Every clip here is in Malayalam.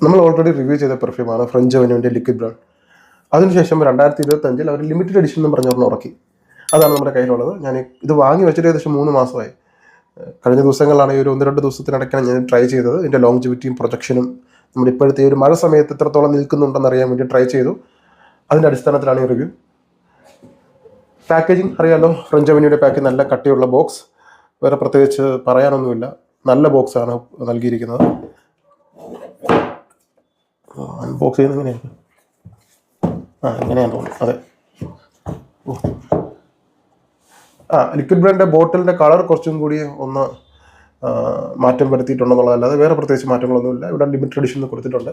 നമ്മൾ ഓൾറെഡി റിവ്യൂ ചെയ്ത പെർഫ്യൂമാണ് ഫ്രഞ്ച് അവന്യൂവിൻ്റെ ലിക്വിഡ് ബ്രൗൺ. അതിനുശേഷം 2025 അവർ ലിമിറ്റഡ് എഡിഷൻ എന്ന് പറഞ്ഞൊരെണ്ണം ഇറക്കി. അതാണ് നമ്മുടെ കയ്യിലുള്ളത്. ഞാൻ ഇത് വാങ്ങി വെച്ചിട്ട് ഏകദേശം 3 മാസമായി. കഴിഞ്ഞ ദിവസങ്ങളിലാണ് ഈ ഒരു 1-2 ദിവസത്തിനിടയ്ക്കാണ് ഞാൻ ട്രൈ ചെയ്തത്. ഇതിൻ്റെ ലോങ്ജിവിറ്റിയും പ്രൊജക്ഷനും നമ്മുടെ ഇപ്പോഴത്തെ ഒരു മഴ സമയത്ത് എത്രത്തോളം നിൽക്കുന്നുണ്ടെന്ന് അറിയാൻ വേണ്ടി ട്രൈ ചെയ്തു. അതിൻ്റെ അടിസ്ഥാനത്തിലാണ് ഈ റിവ്യൂ. പാക്കേജിങ് അറിയാമല്ലോ, ഫ്രഞ്ച് അവന്യൂവിൻ്റെ പാക്കേജ് നല്ല കട്ടിയുള്ള ബോക്സ്, വേറെ പ്രത്യേകിച്ച് പറയാനൊന്നുമില്ല, നല്ല ബോക്സാണ് നൽകിയിരിക്കുന്നത്. അൺബോക്സ് ചെയ്യുന്നത് എങ്ങനെയാണ്? ഇങ്ങനെയാണെന്ന് തോന്നുന്നു. അതെ. ലിക്വിഡ് ബ്രാൻഡിൻ്റെ ബോട്ടിലിൻ്റെ കളർ കുറച്ചും കൂടി ഒന്ന് മാറ്റം വരുത്തിയിട്ടുണ്ടെന്നുള്ളതല്ലാതെ വേറെ പ്രത്യേകിച്ച് മാറ്റങ്ങളൊന്നുമില്ല. ഇവിടെ ലിമിറ്റഡ് എഡിഷൻ കൊടുത്തിട്ടുണ്ട്.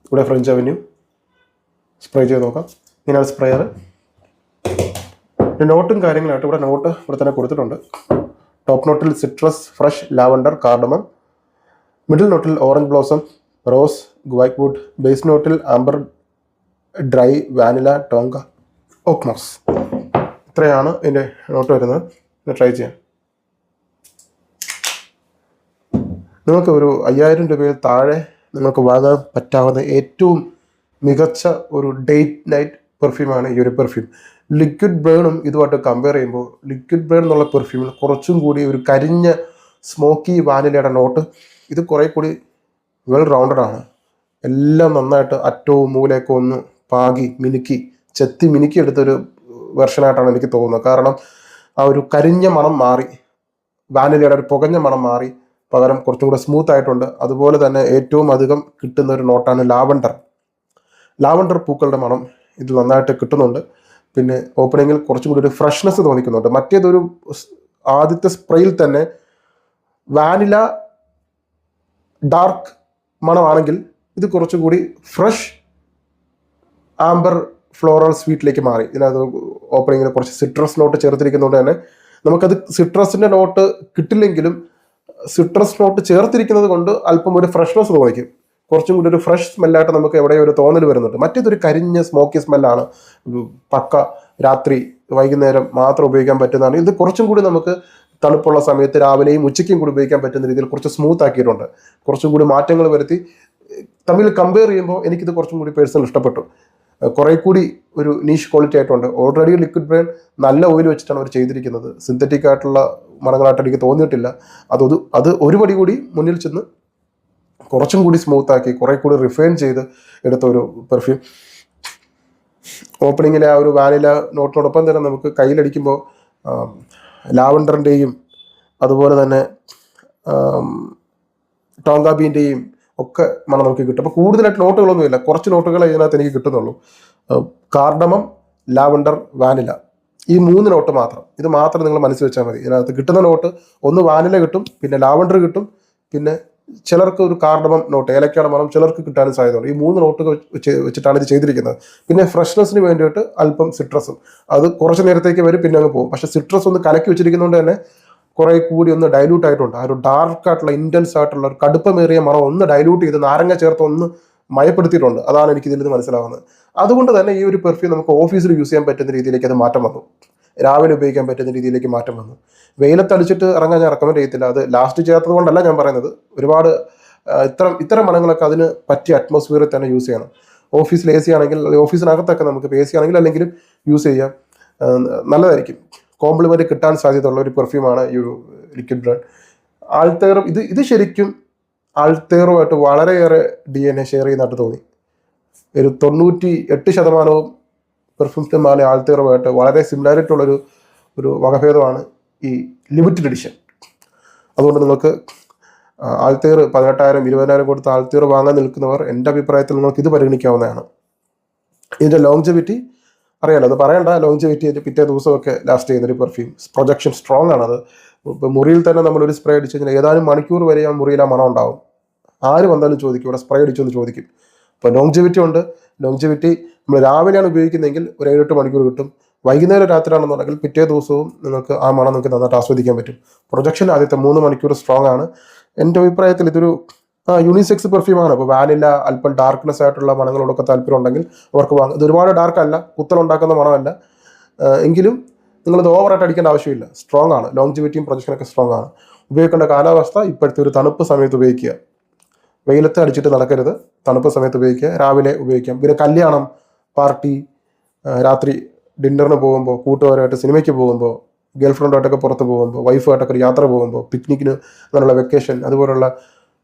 ഇവിടെ ഫ്രഞ്ച് അവന്യൂ സ്പ്രേ ചെയ്ത് നോക്കാം. ഇങ്ങനെയാണ് സ്പ്രേയർ. നോട്ടും കാര്യങ്ങളായിട്ട് ഇവിടെ നോട്ട് ഇവിടെ തന്നെ കൊടുത്തിട്ടുണ്ട്. ടോപ്പ് നോട്ടിൽ citrus, fresh, lavender, cardamom. Middle നോട്ടിൽ orange blossom, rose, guaiac wood. Base നോട്ടിൽ amber, dry, vanilla, tonka, oakmoss. ഇത്രയാണ് ഇതിൻ്റെ നോട്ട് വരുന്നത്. ഇത് ട്രൈ ചെയ്യാം. നിങ്ങൾക്ക് ഒരു 5000 രൂപയിൽ താഴെ നിങ്ങൾക്ക് വാങ്ങാൻ പറ്റാവുന്ന ഏറ്റവും മികച്ച ഒരു ഡേറ്റ് നൈറ്റ് പെർഫ്യൂമാണ് ഈ ഒരു പെർഫ്യൂം. ലിക്വിഡ് ബ്രൗണും ഇതുമായിട്ട് കമ്പയർ ചെയ്യുമ്പോൾ ലിക്വിഡ് ബ്രൗൺ എന്നുള്ള പെർഫ്യൂമിൽ കുറച്ചും കൂടി ഒരു കരിഞ്ഞ സ്മോക്കി വാനിലയുടെ നോട്ട്. ഇത് കുറേ കൂടി വെൽ റൗണ്ടഡ് ആണ്. എല്ലാം നന്നായിട്ട് അറ്റവും മൂലയൊക്കെ ഒന്ന് പാകി മിനുക്കി ചെത്തി മിനുക്കി എടുത്തൊരു വെർഷനായിട്ടാണ് എനിക്ക് തോന്നുന്നത്. കാരണം ആ ഒരു കരിഞ്ഞ മണം മാറി, വാനിലയുടെ ഒരു പുകഞ്ഞ മണം മാറി, പകരം കുറച്ചും കൂടെ സ്മൂത്ത് ആയിട്ടുണ്ട്. അതുപോലെ തന്നെ ഏറ്റവും അധികം കിട്ടുന്ന ഒരു നോട്ടാണ് ലാവൻഡർ പൂക്കളുടെ മണം ഇത് നന്നായിട്ട് കിട്ടുന്നുണ്ട്. പിന്നെ ഓപ്പണിങ്ങിൽ കുറച്ചും കൂടി ഒരു ഫ്രഷ്നെസ് തോന്നിക്കുന്നുണ്ട്. മറ്റേതൊരു ആദ്യത്തെ സ്പ്രേയിൽ തന്നെ വാനില ഡാർക്ക് മണമാണെങ്കിൽ ഇത് കുറച്ചുകൂടി ഫ്രഷ് ആംബർ ഫ്ലോറൽ സ്വീറ്റിലേക്ക് മാറി. ഇതിനകത്ത് ഓപ്പണിങ്ങിൽ കുറച്ച് സിട്രസ് നോട്ട് ചേർത്തിരിക്കുന്നതുകൊണ്ട് തന്നെ നമുക്കത് സിട്രസിൻ്റെ നോട്ട് കിട്ടില്ലെങ്കിലും സിട്രസ് നോട്ട് ചേർത്തിരിക്കുന്നത് കൊണ്ട് അല്പം ഒരു ഫ്രഷ്നെസ് തോന്നിക്കും. കുറച്ചും കൂടി ഒരു ഫ്രഷ് സ്മെല്ലായിട്ട് നമുക്ക് എവിടെയോ ഒരു തോന്നൽ വരുന്നുണ്ട്. മറ്റേതൊരു കരിഞ്ഞ സ്മോക്കി സ്മെല്ലാണ്. പക്ക രാത്രി വൈകുന്നേരം മാത്രം ഉപയോഗിക്കാൻ പറ്റുന്നതാണ്. ഇത് കുറച്ചും കൂടി നമുക്ക് തണുപ്പുള്ള സമയത്ത് രാവിലെയും ഉച്ചയ്ക്കും കൂടി ഉപയോഗിക്കാൻ പറ്റുന്ന രീതിയിൽ കുറച്ച് സ്മൂത്ത് ആക്കിയിട്ടുണ്ട്. കുറച്ചും കൂടി മാറ്റങ്ങൾ വരുത്തി തമ്മിൽ കമ്പയർ ചെയ്യുമ്പോൾ എനിക്കിത് കുറച്ചും കൂടി പേഴ്സണൽ ഇഷ്ടപ്പെട്ടു. കുറേ കൂടി ഒരു നീഷ് ക്വാളിറ്റി ആയിട്ടുണ്ട്. ഓൾറെഡി ലിക്വിഡ് ബ്രൗൺ നല്ല ഓയിൽ വെച്ചിട്ടാണ് അവർ ചെയ്തിരിക്കുന്നത്. സിന്തറ്റിക് ആയിട്ടുള്ള മണങ്ങളായിട്ട് എനിക്ക് തോന്നിയിട്ടില്ല. അത് ഒരു പടി കൂടി മുന്നിൽ ചെന്ന് കുറച്ചും കൂടി സ്മൂത്താക്കി കുറേ കൂടി റിഫൈൻ ചെയ്ത് എടുത്ത ഒരു പെർഫ്യൂം. ഓപ്പണിങ്ങിലെ ആ ഒരു വാനില നോട്ടിനോടൊപ്പം തന്നെ നമുക്ക് കയ്യിലടിക്കുമ്പോൾ ലാവൻഡറിൻ്റെയും അതുപോലെ തന്നെ ടോങ്ക ബീൻ്റെയും ഒക്കെ മണം നമുക്ക് കിട്ടും. അപ്പോൾ കൂടുതലായിട്ട് നോട്ടുകളൊന്നുമില്ല, കുറച്ച് നോട്ടുകൾ ഇതിനകത്ത് എനിക്ക് കിട്ടുന്നുള്ളൂ. കാർഡമം, ലാവൻഡർ, വാനില, ഈ 3 നോട്ട് മാത്രം. ഇത് മാത്രം നിങ്ങൾ മനസ്സിൽ വെച്ചാൽ മതി. ഇതിനകത്ത് കിട്ടുന്ന നോട്ട് ഒന്ന് വാനില കിട്ടും, പിന്നെ ലാവൻഡർ കിട്ടും, പിന്നെ ചിലർക്ക് ഒരു കാർഡമം നോട്ട്, ഏലക്കയുടെ മണം ചിലർക്ക് കിട്ടാനും സാധ്യതയുണ്ട്. ഈ 3 നോട്ടുകൾ വെച്ചിട്ടാണ് ഇത് ചെയ്തിരിക്കുന്നത്. പിന്നെ ഫ്രഷ്നെസ്സിന് വേണ്ടിയിട്ട് അല്പം സിട്രസും, അത് കുറച്ച് നേരത്തേക്ക് വരും, പിന്നെ അങ്ങ് പോകും. പക്ഷേ സിട്രസ് ഒന്ന് കലക്കി വെച്ചിരിക്കുന്നതുകൊണ്ട് തന്നെ കുറേ കൂടി ഒന്ന് ഡൈല്യൂട്ട് ആയിട്ടുണ്ട്. ആ ഒരു ഡാർക്ക് ആയിട്ടുള്ള ഇൻറ്റൻസ് ആയിട്ടുള്ള ഒരു കടുപ്പമേറിയ മണം ഒന്ന് ഡൈല്യൂട്ട് ചെയ്ത് നാരങ്ങ ചേർത്ത് ഒന്ന് മയപ്പെടുത്തിയിട്ടുണ്ട്. അതാണ് എനിക്ക് ഇതിൽ നിന്ന് മനസ്സിലാവുന്നത്. അതുകൊണ്ട് തന്നെ ഈ ഒരു പെർഫ്യൂം നമുക്ക് ഓഫീസിൽ യൂസ് ചെയ്യാൻ പറ്റുന്ന രീതിയിലേക്ക് അത് മാറ്റം വന്നു. രാവിലെ ഉപയോഗിക്കാൻ പറ്റുന്ന രീതിയിലേക്ക് മാറ്റം വന്നു. വെയിലത്തടിച്ചിട്ട് ഇറങ്ങാൻ ഞാൻ റെക്കമെൻഡ് ചെയ്യത്തില്ല. അത് ലാസ്റ്റ് ചേർത്തത് കൊണ്ടല്ല ഞാൻ പറയുന്നത്. ഒരുപാട് ഇത്തരം മണങ്ങളൊക്കെ അതിന് പറ്റിയ അറ്റ്മോസ്ഫിയറിൽ തന്നെ യൂസ് ചെയ്യണം. ഓഫീസിൽ AC ആണെങ്കിൽ, ഓഫീസിനകത്തൊക്കെ നമുക്ക് AC ആണെങ്കിൽ അല്ലെങ്കിലും യൂസ് ചെയ്യാം, നല്ലതായിരിക്കും. കോംപ്ലിമെന്റ് കിട്ടാൻ സാധ്യതയുള്ള ഒരു പെർഫ്യൂമാണ് ഈ ഒരു ലിക്വിഡ് ബ്രൗൺ. ആൾത്തേറും ഇത് ശരിക്കും ആൾത്തേറുമായിട്ട് വളരെയേറെ DNA ഷെയർ ചെയ്യുന്നതായിട്ട് തോന്നി. ഒരു 98% പെർഫ്യൂംസിൻ്റെ മാലെ ആൾത്തേറുമായിട്ട് വളരെ സിമിലാരിറ്റി ഉള്ളൊരു വകഭേദമാണ് ഈ ലിമിറ്റഡ് എഡിഷൻ. അതുകൊണ്ട് നിങ്ങൾക്ക് ആൾത്തേർ 18,000 20,000 കൊടുത്ത് ആൾത്തേർ വാങ്ങാൻ നിൽക്കുന്നവർ എൻ്റെ അഭിപ്രായത്തിൽ നിങ്ങൾക്ക് ഇത് പരിഗണിക്കാവുന്നതാണ്. ഇതിൻ്റെ ലോങ്ജിവിറ്റി അറിയാലോ, അത് പറയണ്ട. ലോങ്ജിവിറ്റി പിറ്റേ ദിവസമൊക്കെ ലാസ്റ്റ് ചെയ്യുന്നൊരു പെർഫ്യൂം. പ്രൊജക്ഷൻ സ്ട്രോങ് ആണത്. ഇപ്പോൾ മുറിയിൽ തന്നെ നമ്മളൊരു സ്പ്രേ അടിച്ചു കഴിഞ്ഞാൽ ഏതാനും മണിക്കൂർ വരെ ആ മുറിയിൽ ആ മണം ഉണ്ടാവും. ആര് വന്നാലും ചോദിക്കും ഇവിടെ സ്പ്രേ അടിച്ചെന്ന് ചോദിക്കും. അപ്പോൾ ലോങ്ജിവിറ്റി ഉണ്ട്. ലോങ്ജിവിറ്റി നമ്മൾ രാവിലെയാണ് ഉപയോഗിക്കുന്നതെങ്കിൽ ഒരു 7-8 മണിക്കൂർ കിട്ടും. വൈകുന്നേരം രാത്രിയാണെന്നുണ്ടെങ്കിൽ പിറ്റേ ദിവസവും നിങ്ങൾക്ക് ആ മണം നിങ്ങൾക്ക് നന്നായിട്ട് ആസ്വദിക്കാൻ പറ്റും. പ്രൊജക്ഷൻ ആദ്യത്തെ 3 മണിക്കൂർ സ്ട്രോങ് ആണ്. എൻ്റെ അഭിപ്രായത്തിൽ ഇതൊരു യൂണിസെക്സ് പെർഫ്യൂമാണ്. അപ്പോൾ വാനില അല്പം ഡാർക്ക്നെസ് ആയിട്ടുള്ള മണങ്ങളോടൊക്കെ താല്പര്യം ഉണ്ടെങ്കിൽ അവർക്ക് വാങ്ങും. ഇത് ഒരുപാട് ഡാർക്കല്ല, കുത്തലുണ്ടാക്കുന്ന മണമല്ല, എങ്കിലും നിങ്ങളിത് ഓവറായിട്ട് അടിക്കേണ്ട ആവശ്യമില്ല. സ്ട്രോങ് ആണ്. ലോങ്ജിവിറ്റിയും പ്രൊജക്ഷനൊക്കെ സ്ട്രോങ് ആണ്. ഉപയോഗിക്കേണ്ട കാലാവസ്ഥ ഇപ്പോഴത്തെ ഒരു തണുപ്പ് സമയത്ത് ഉപയോഗിക്കുക. വെയിലത്ത് അടിച്ചിട്ട് നടക്കരുത്. തണുപ്പ് സമയത്ത് ഉപയോഗിക്കുക, രാവിലെ ഉപയോഗിക്കാം. പിന്നെ കല്യാണം, പാർട്ടി, രാത്രി ഡിന്നറിന് പോകുമ്പോൾ, കൂട്ടുകാരുമായിട്ട് സിനിമയ്ക്ക് പോകുമ്പോൾ, ഗേൾ ഫ്രണ്ടുമായിട്ടൊക്കെ പുറത്ത് പോകുമ്പോൾ, വൈഫുമായിട്ടൊക്കെ ഒരു യാത്ര പോകുമ്പോൾ, പിക്നിക്കിന്, അങ്ങനെയുള്ള വെക്കേഷൻ, അതുപോലുള്ള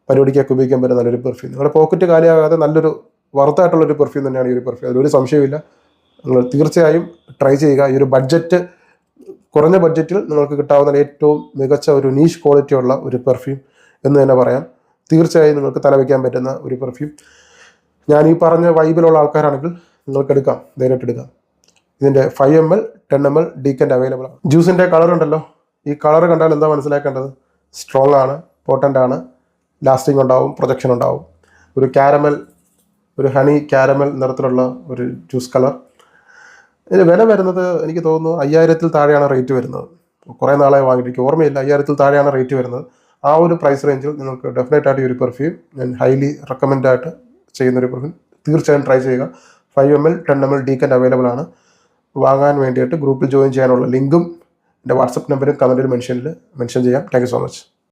പരിപാടിക്കൊക്കെ ഉപയോഗിക്കാൻ പറ്റുന്ന നല്ലൊരു പെർഫ്യൂം. നിങ്ങളുടെ പോക്കറ്റ് കാലിയാകാതെ നല്ലൊരു വർത്തായിട്ടുള്ളൊരു പെർഫ്യൂം തന്നെയാണ് ഈ ഒരു പെർഫ്യൂം. അതിലൊരു സംശയമില്ല. നിങ്ങൾ തീർച്ചയായും ട്രൈ ചെയ്യുക. ഈ ഒരു കുറഞ്ഞ ബഡ്ജറ്റിൽ നിങ്ങൾക്ക് കിട്ടാവുന്ന ഏറ്റവും മികച്ച ഒരു നീഷ് ക്വാളിറ്റി ഉള്ള ഒരു പെർഫ്യൂം എന്ന് തന്നെ പറയാം. തീർച്ചയായും നിങ്ങൾക്ക് തലവയ്ക്കാൻ പറ്റുന്ന ഒരു പെർഫ്യൂം. ഞാൻ ഈ പറഞ്ഞ വൈബിലുള്ള ആൾക്കാരാണെങ്കിൽ നിങ്ങൾക്ക് എടുക്കാം, ധൈര്യമായിട്ട് എടുക്കാം. ഇതിൻ്റെ 5 ml 10 ml ഡീക്കൻ്റ് അവൈലബിൾ ആണ്. ജ്യൂസിൻ്റെ കളർ ഉണ്ടല്ലോ, ഈ കളർ കണ്ടാൽ എന്താ മനസ്സിലാക്കേണ്ടത്? സ്ട്രോങ് ആണ്, പോട്ടൻ്റ് ആണ്, ലാസ്റ്റിംഗ് ഉണ്ടാവും, പ്രൊജക്ഷൻ ഉണ്ടാവും. ഒരു ഹണി കാരമൽ നിറത്തിലുള്ള ഒരു ജ്യൂസ് കളർ. ഇതിന് വില വരുന്നത് എനിക്ക് തോന്നുന്നു 5000-ൽ താഴെയാണ് റേറ്റ് വരുന്നത്. കുറേ നാളായി വാങ്ങിയിട്ട് ഓർമ്മയില്ല, 5000-ൽ താഴെയാണ് റേറ്റ് വരുന്നത്. ആ ഒരു പ്രൈസ് റേഞ്ചിൽ നിങ്ങൾക്ക് ഡെഫിനറ്റായിട്ട് ഈ ഒരു പെർഫ്യൂം ഞാൻ ഹൈലി റെക്കമെൻഡായിട്ട് ചെയ്യുന്നൊരു പെർഫ്യൂം. തീർച്ചയായും ട്രൈ ചെയ്യുക. 5 ml 10 ml ഡീക്കൻ്റ് അവൈലബിൾ ആണ്. വാങ്ങാൻ വേണ്ടിയിട്ട് ഗ്രൂപ്പിൽ ജോയിൻ ചെയ്യാനുള്ള ലിങ്കും എൻ്റെ വാട്സപ്പ് നമ്പറും കമൻറ്റിൽ മെൻഷൻ ചെയ്യാം. Thank you so much.